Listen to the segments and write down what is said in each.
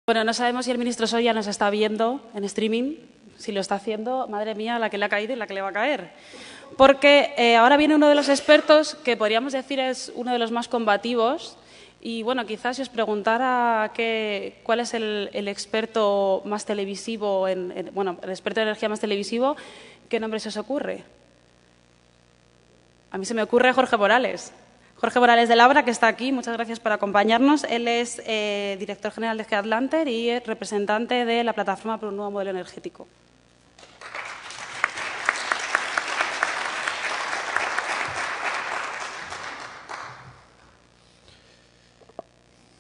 Bueno, no sabemos si el ministro Soria nos está viendo en streaming. Si lo está haciendo, madre mía, la que le ha caído y la que le va a caer. Porque ahora viene uno de los expertos que podríamos decir es uno de los más combativos. Y bueno, quizás si os preguntara cuál es el experto más televisivo, el experto de energía más televisivo, ¿qué nombre se os ocurre? A mí se me ocurre Jorge Morales. Jorge Morales de Labra, que está aquí, muchas gracias por acompañarnos. Él es director general de Headlanter y representante de la Plataforma por un Nuevo Modelo Energético.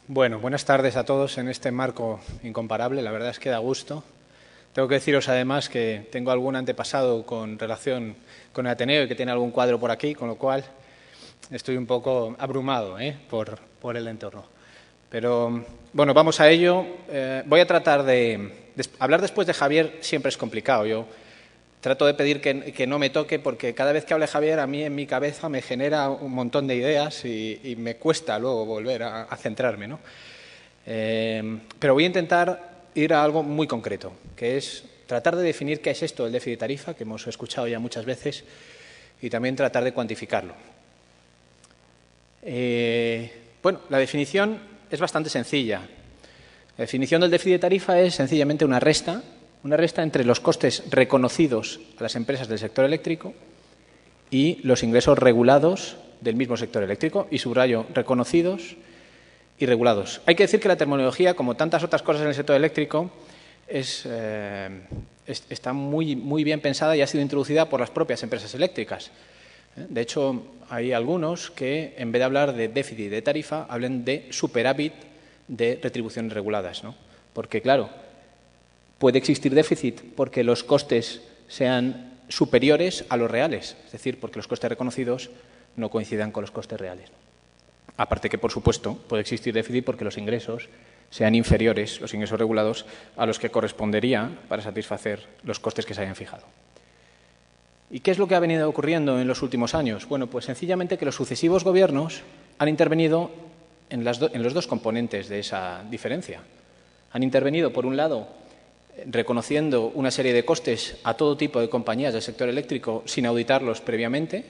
Bueno, buenas tardes a todos en este marco incomparable. La verdad es que da gusto. Tengo que deciros además que tengo algún antepasado con relación con el Ateneo y que tiene algún cuadro por aquí, con lo cual estoy un poco abrumado por el entorno. Pero, bueno, vamos a ello. Voy a tratar de hablar después de Javier siempre es complicado. Yo trato de pedir que no me toque porque cada vez que hable Javier a mí en mi cabeza me genera un montón de ideas y me cuesta luego volver a centrarme, ¿no? Pero voy a intentar ir a algo muy concreto, que es tratar de definir qué es esto del déficit de tarifa, que hemos escuchado ya muchas veces, y también tratar de cuantificarlo. Bueno, la definición es bastante sencilla. La definición del déficit de tarifa es sencillamente una resta entre los costes reconocidos a las empresas del sector eléctrico y los ingresos regulados del mismo sector eléctrico, y subrayo, reconocidos y regulados. Hay que decir que la terminología, como tantas otras cosas en el sector eléctrico, está muy bien pensada y ha sido introducida por las propias empresas eléctricas. De hecho, hay algunos que, en vez de hablar de déficit de tarifa, hablan de superávit de retribuciones reguladas, ¿no? Porque, claro, puede existir déficit porque los costes sean superiores a los reales, es decir, porque los costes reconocidos no coincidan con los costes reales. Aparte que, por supuesto, puede existir déficit porque los ingresos sean inferiores, los ingresos regulados, a los que correspondería para satisfacer los costes que se hayan fijado. ¿Y qué es lo que ha venido ocurriendo en los últimos años? Bueno, pues sencillamente que los sucesivos gobiernos han intervenido en los dos componentes de esa diferencia. Han intervenido, por un lado, reconociendo una serie de costes a todo tipo de compañías del sector eléctrico sin auditarlos previamente,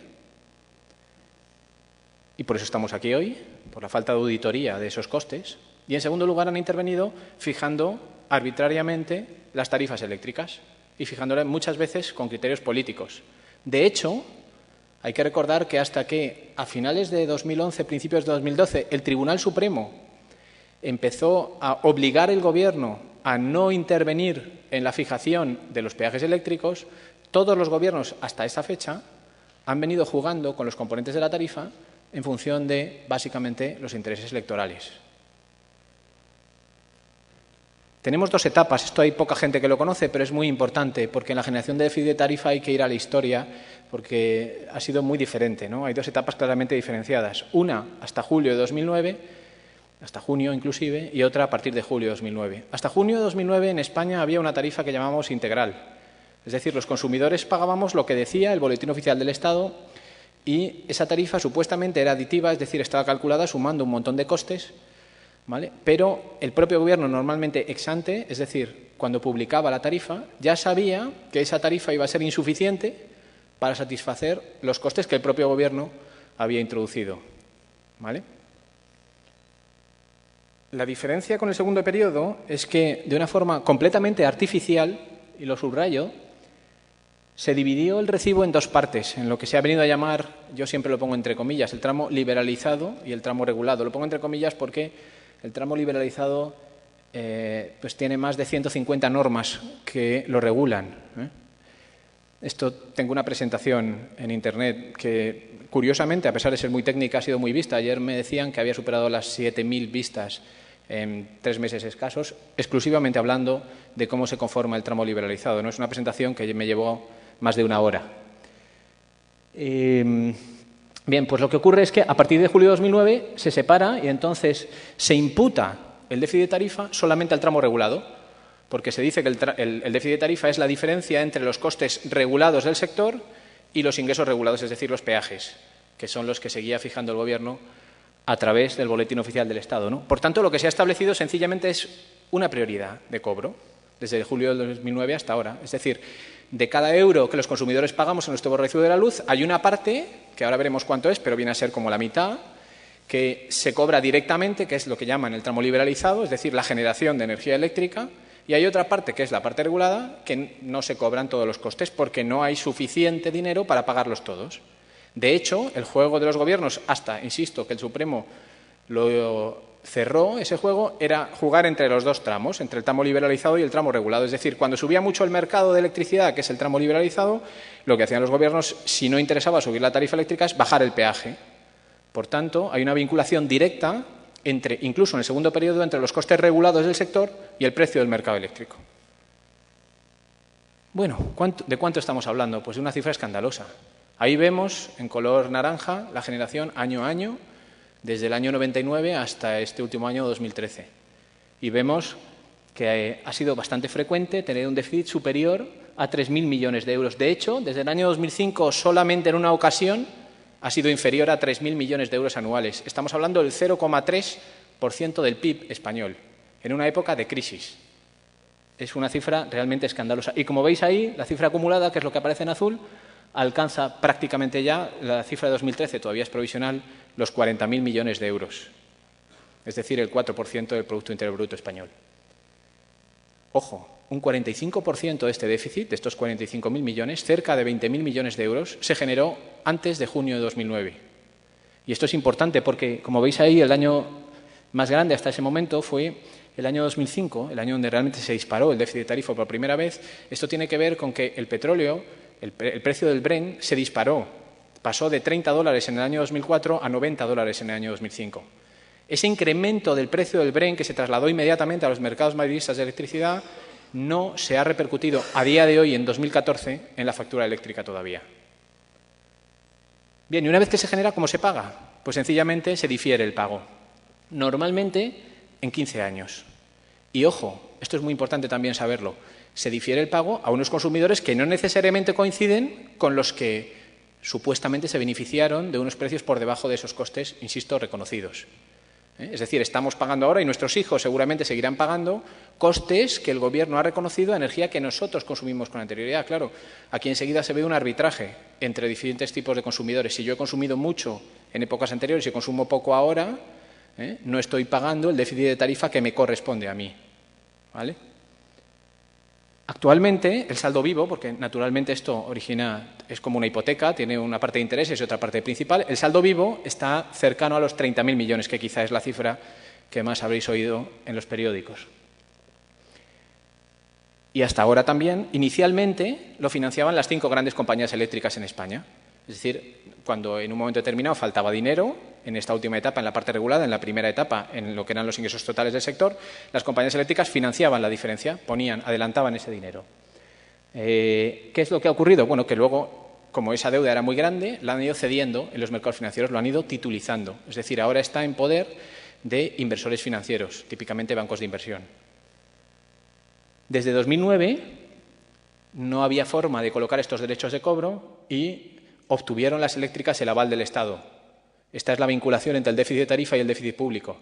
y por eso estamos aquí hoy, por la falta de auditoría de esos costes. Y, en segundo lugar, han intervenido fijando arbitrariamente las tarifas eléctricas y fijándolas muchas veces con criterios políticos. De hecho, hay que recordar que hasta que a finales de 2011, principios de 2012, el Tribunal Supremo empezó a obligar al Gobierno a no intervenir en la fijación de los peajes eléctricos, todos los gobiernos hasta esa fecha han venido jugando con los componentes de la tarifa en función de, básicamente, los intereses electorales. Tenemos dos etapas, esto hay poca gente que lo conoce, pero es muy importante, porque en la generación de déficit de tarifa hay que ir a la historia, porque ha sido muy diferente, ¿no? Hay dos etapas claramente diferenciadas. Una hasta julio de 2009, hasta junio inclusive, y otra a partir de julio de 2009. Hasta junio de 2009 en España había una tarifa que llamábamos integral. Es decir, los consumidores pagábamos lo que decía el Boletín Oficial del Estado y esa tarifa supuestamente era aditiva, es decir, estaba calculada sumando un montón de costes, ¿vale? Pero el propio Gobierno normalmente ex ante, es decir, cuando publicaba la tarifa, ya sabía que esa tarifa iba a ser insuficiente para satisfacer los costes que el propio Gobierno había introducido, ¿vale? La diferencia con el segundo periodo es que, de una forma completamente artificial, y lo subrayo, se dividió el recibo en dos partes, en lo que se ha venido a llamar, yo siempre lo pongo entre comillas, el tramo liberalizado y el tramo regulado. Lo pongo entre comillas porque el tramo liberalizado pues tiene más de 150 normas que lo regulan. Esto, tengo una presentación en Internet que, curiosamente, a pesar de ser muy técnica, ha sido muy vista. Ayer me decían que había superado las 7.000 vistas en 3 meses escasos, exclusivamente hablando de cómo se conforma el tramo liberalizado. No es una presentación que me llevó más de una hora. Bien, pues lo que ocurre es que a partir de julio de 2009 se separa y entonces se imputa el déficit de tarifa solamente al tramo regulado, porque se dice que el déficit de tarifa es la diferencia entre los costes regulados del sector y los ingresos regulados, es decir, los peajes, que son los que seguía fijando el Gobierno a través del Boletín Oficial del Estado, ¿no? Por tanto, lo que se ha establecido sencillamente es una prioridad de cobro desde julio de 2009 hasta ahora. Es decir, de cada euro que los consumidores pagamos en nuestro recibo de la luz, hay una parte, que ahora veremos cuánto es, pero viene a ser como la mitad, que se cobra directamente, que es lo que llaman el tramo liberalizado, es decir, la generación de energía eléctrica, y hay otra parte, que es la parte regulada, que no se cobran todos los costes porque no hay suficiente dinero para pagarlos todos. De hecho, el juego de los gobiernos, hasta, insisto, que el Supremo lo cerró, ese juego era jugar entre los dos tramos, entre el tramo liberalizado y el tramo regulado. Es decir, cuando subía mucho el mercado de electricidad, que es el tramo liberalizado, lo que hacían los gobiernos, si no interesaba subir la tarifa eléctrica, es bajar el peaje. Por tanto, hay una vinculación directa entre, incluso en el segundo periodo, entre los costes regulados del sector y el precio del mercado eléctrico. Bueno, ¿de cuánto estamos hablando? Pues de una cifra escandalosa. Ahí vemos, en color naranja, la generación año a año, desde el año 99 hasta este último año 2013. Y vemos que ha sido bastante frecuente tener un déficit superior a 3.000 millones de euros. De hecho, desde el año 2005, solamente en una ocasión, ha sido inferior a 3.000 millones de euros anuales. Estamos hablando del 0,3% del PIB español, en una época de crisis. Es una cifra realmente escandalosa. Y como veis ahí, la cifra acumulada, que es lo que aparece en azul, alcanza prácticamente ya, la cifra de 2013 todavía es provisional, los 40.000 millones de euros. Es decir, el 4% del Producto Interior Bruto español. Ojo, un 45% de este déficit, de estos 45.000 millones, cerca de 20.000 millones de euros, se generó antes de junio de 2009. Y esto es importante porque, como veis ahí, el año más grande hasta ese momento fue el año 2005, el año donde realmente se disparó el déficit tarifo por primera vez. Esto tiene que ver con que el petróleo, el precio del Brent, se disparó. Pasó de $30 en el año 2004 a $90 en el año 2005. Ese incremento del precio del Brent, que se trasladó inmediatamente a los mercados mayoristas de electricidad, no se ha repercutido a día de hoy, en 2014, en la factura eléctrica todavía. Bien, y una vez que se genera, ¿cómo se paga? Pues sencillamente se difiere el pago. Normalmente en 15 años. Y ojo, esto es muy importante también saberlo, se difiere el pago a unos consumidores que no necesariamente coinciden con los que supuestamente se beneficiaron de unos precios por debajo de esos costes, insisto, reconocidos. Es decir, estamos pagando ahora y nuestros hijos seguramente seguirán pagando costes que el Gobierno ha reconocido a energía que nosotros consumimos con anterioridad. Claro, aquí enseguida se ve un arbitraje entre diferentes tipos de consumidores. Si yo he consumido mucho en épocas anteriores y consumo poco ahora, no estoy pagando el déficit de tarifa que me corresponde a mí. ¿Vale? Actualmente, el saldo vivo, porque naturalmente esto es como una hipoteca, tiene una parte de intereses y otra parte principal, el saldo vivo está cercano a los 30.000 millones, que quizá es la cifra que más habréis oído en los periódicos. Y hasta ahora también, inicialmente, lo financiaban las 5 grandes compañías eléctricas en España. Es decir, cuando en un momento determinado faltaba dinero, en esta última etapa, en la parte regulada, en la primera etapa, en lo que eran los ingresos totales del sector, las compañías eléctricas financiaban la diferencia, adelantaban ese dinero. ¿Qué es lo que ha ocurrido? Bueno, que luego, como esa deuda era muy grande, la han ido cediendo en los mercados financieros, lo han ido titulizando. Es decir, ahora está en poder de inversores financieros, típicamente bancos de inversión. Desde 2009 no había forma de colocar estos derechos de cobro y obtuvieron las eléctricas el aval del Estado. Esta es la vinculación entre el déficit de tarifa y el déficit público.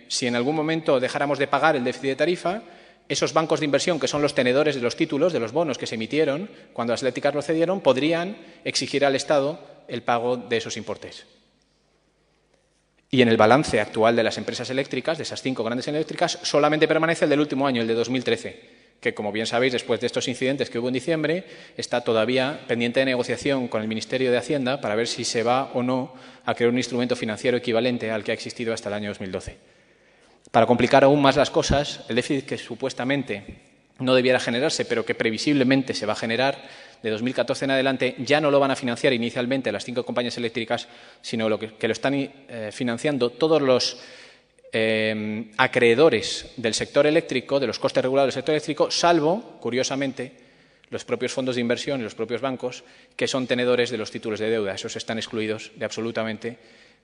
Si en algún momento dejáramos de pagar el déficit de tarifa, esos bancos de inversión, que son los tenedores de los títulos, de los bonos que se emitieron cuando las eléctricas lo cedieron, podrían exigir al Estado el pago de esos importes. Y en el balance actual de las empresas eléctricas, de esas 5 grandes eléctricas, solamente permanece el del último año, el de 2013, que, como bien sabéis, después de estos incidentes que hubo en diciembre, está todavía pendiente de negociación con el Ministerio de Hacienda para ver si se va o no a crear un instrumento financiero equivalente al que ha existido hasta el año 2012. Para complicar aún más las cosas, el déficit que supuestamente no debiera generarse, pero que previsiblemente se va a generar de 2014 en adelante, ya no lo van a financiar inicialmente las 5 compañías eléctricas, sino que lo están financiando todos los acreedores del sector eléctrico, de los costes regulados del sector eléctrico, salvo, curiosamente, los propios fondos de inversión y los propios bancos, que son tenedores de los títulos de deuda. Esos están excluidos de absolutamente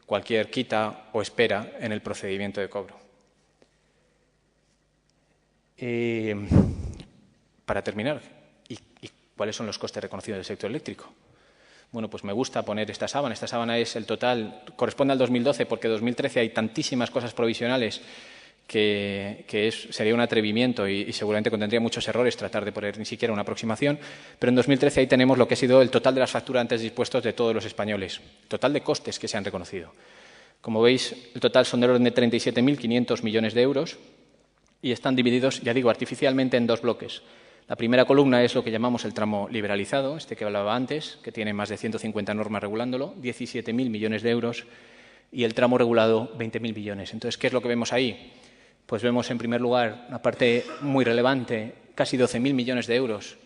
cualquier quita o espera en el procedimiento de cobro. Para terminar, ¿y cuáles son los costes reconocidos del sector eléctrico? Bueno, pues me gusta poner esta sábana. Esta sábana es el total, corresponde al 2012, porque en 2013 hay tantísimas cosas provisionales sería un atrevimiento y seguramente contendría muchos errores tratar de poner ni siquiera una aproximación, pero en 2013 ahí tenemos lo que ha sido el total de las facturantes dispuestos de todos los españoles, total de costes que se han reconocido. Como veis, el total son del orden de 37.500 millones de euros y están divididos, ya digo, artificialmente en dos bloques. La primera columna es lo que llamamos el tramo liberalizado, este que hablaba antes, que tiene más de 150 normas regulándolo, 17.000 millones de euros, y el tramo regulado, 20.000 millones. Entonces, ¿qué es lo que vemos ahí? Pues vemos, en primer lugar, una parte muy relevante, casi 12.000 millones de euros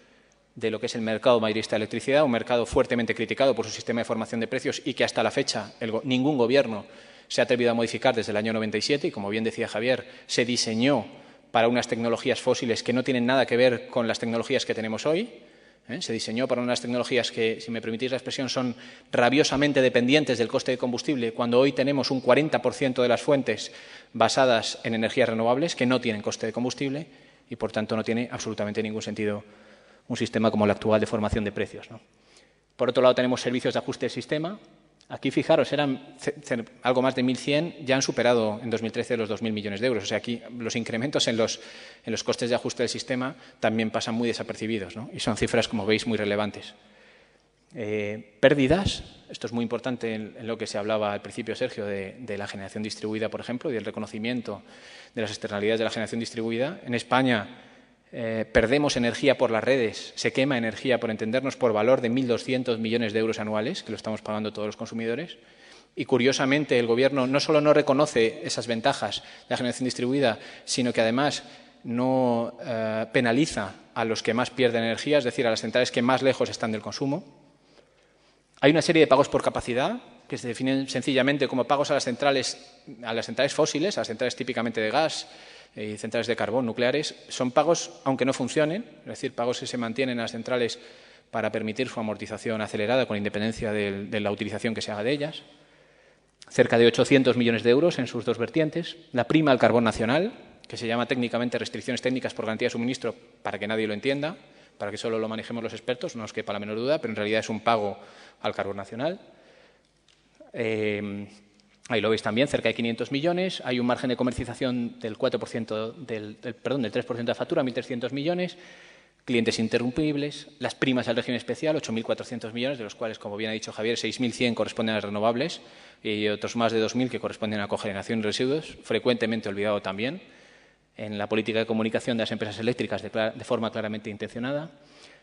de lo que es el mercado mayorista de electricidad, un mercado fuertemente criticado por su sistema de formación de precios y que hasta la fecha ningún gobierno se ha atrevido a modificar desde el año 97 y, como bien decía Javier, se diseñó para unas tecnologías fósiles que no tienen nada que ver con las tecnologías que tenemos hoy. Se diseñó para unas tecnologías que, si me permitís la expresión, son rabiosamente dependientes del coste de combustible, cuando hoy tenemos un 40% de las fuentes basadas en energías renovables que no tienen coste de combustible y, por tanto, no tiene absolutamente ningún sentido un sistema como el actual de formación de precios, ¿no? Por otro lado, tenemos servicios de ajuste del sistema. Aquí, fijaros, eran algo más de 1.100, ya han superado en 2013 los 2.000 millones de euros. O sea, aquí los incrementos en los costes de ajuste del sistema también pasan muy desapercibidos, ¿no? Y son cifras, como veis, muy relevantes. Pérdidas, esto es muy importante en lo que se hablaba al principio, Sergio, de la generación distribuida, por ejemplo, y del reconocimiento de las externalidades de la generación distribuida. En España perdemos energía por las redes, se quema energía, por entendernos, por valor de 1.200 millones de euros anuales, que lo estamos pagando todos los consumidores. Y, curiosamente, el Gobierno no solo no reconoce esas ventajas de la generación distribuida, sino que, además, no penaliza a los que más pierden energía, es decir, a las centrales que más lejos están del consumo. Hay una serie de pagos por capacidad que se definen sencillamente como pagos a las centrales fósiles, a las centrales típicamente de gas y centrales de carbón nucleares. Son pagos aunque no funcionen, es decir, pagos que se mantienen a las centrales para permitir su amortización acelerada con independencia de la utilización que se haga de ellas. Cerca de 800 millones de euros en sus dos vertientes. La prima al carbón nacional, que se llama técnicamente restricciones técnicas por garantía de suministro, para que nadie lo entienda, para que solo lo manejemos los expertos, no os quepa la menor duda, pero en realidad es un pago al carbón nacional. Ahí lo veis también, cerca de 500 millones. Hay un margen de comercialización del 4%, del 3% de la factura, 1.300 millones. Clientes interrumpibles. Las primas al régimen especial, 8.400 millones, de los cuales, como bien ha dicho Javier, 6.100 corresponden a renovables y otros más de 2.000 que corresponden a cogeneración y residuos, frecuentemente olvidado también en la política de comunicación de las empresas eléctricas de forma claramente intencionada.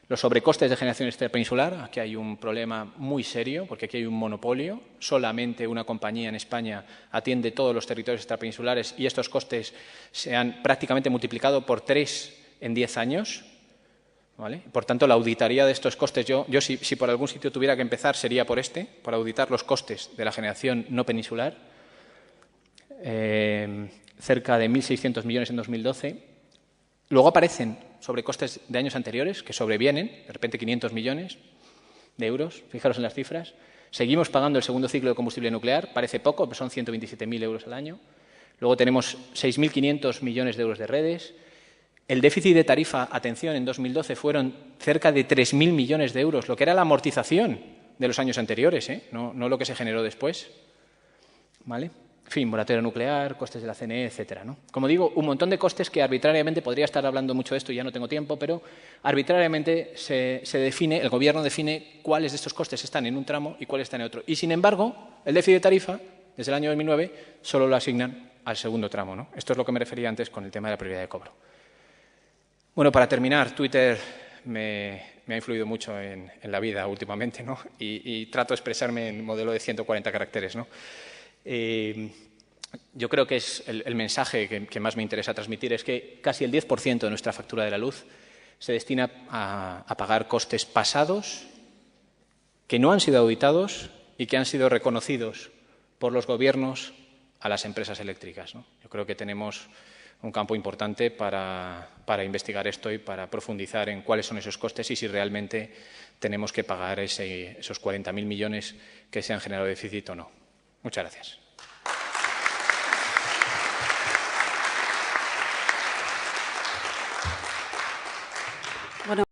Los sobrecostes de generación extrapeninsular, aquí hay un problema muy serio, porque aquí hay un monopolio. Solamente una compañía en España atiende todos los territorios extrapeninsulares y estos costes se han prácticamente multiplicado por 3 en 10 años. ¿Vale? Por tanto, la auditoría de estos costes, yo si por algún sitio tuviera que empezar, sería por por auditar los costes de la generación no peninsular. Cerca de 1.600 millones en 2012. Luego aparecen sobrecostes de años anteriores que sobrevienen, de repente 500 millones de euros, fijaros en las cifras. Seguimos pagando el segundo ciclo de combustible nuclear, parece poco, pero son 127.000 euros al año. Luego tenemos 6.500 millones de euros de redes. El déficit de tarifa, atención, en 2012 fueron cerca de 3.000 millones de euros, lo que era la amortización de los años anteriores, no lo que se generó después. ¿Vale? En fin, moratoria nuclear, costes de la CNE, etcétera, ¿no? Como digo, un montón de costes que arbitrariamente, podría estar hablando mucho de esto y ya no tengo tiempo, pero arbitrariamente el Gobierno define cuáles de estos costes están en un tramo y cuáles están en otro. Y, sin embargo, el déficit de tarifa, desde el año 2009, solo lo asignan al segundo tramo, ¿no? Esto es lo que me refería antes con el tema de la prioridad de cobro. Bueno, para terminar, Twitter me ha influido mucho en la vida últimamente, ¿no? Y trato de expresarme en modelo de 140 caracteres, ¿no? Yo creo que es el mensaje que más me interesa transmitir es que casi el 10% de nuestra factura de la luz se destina a pagar costes pasados que no han sido auditados y que han sido reconocidos por los gobiernos a las empresas eléctricas, ¿no? Yo creo que tenemos un campo importante para investigar esto y para profundizar en cuáles son esos costes y si realmente tenemos que pagar esos 40.000 millones que se han generado de déficit o no. Muchas gracias.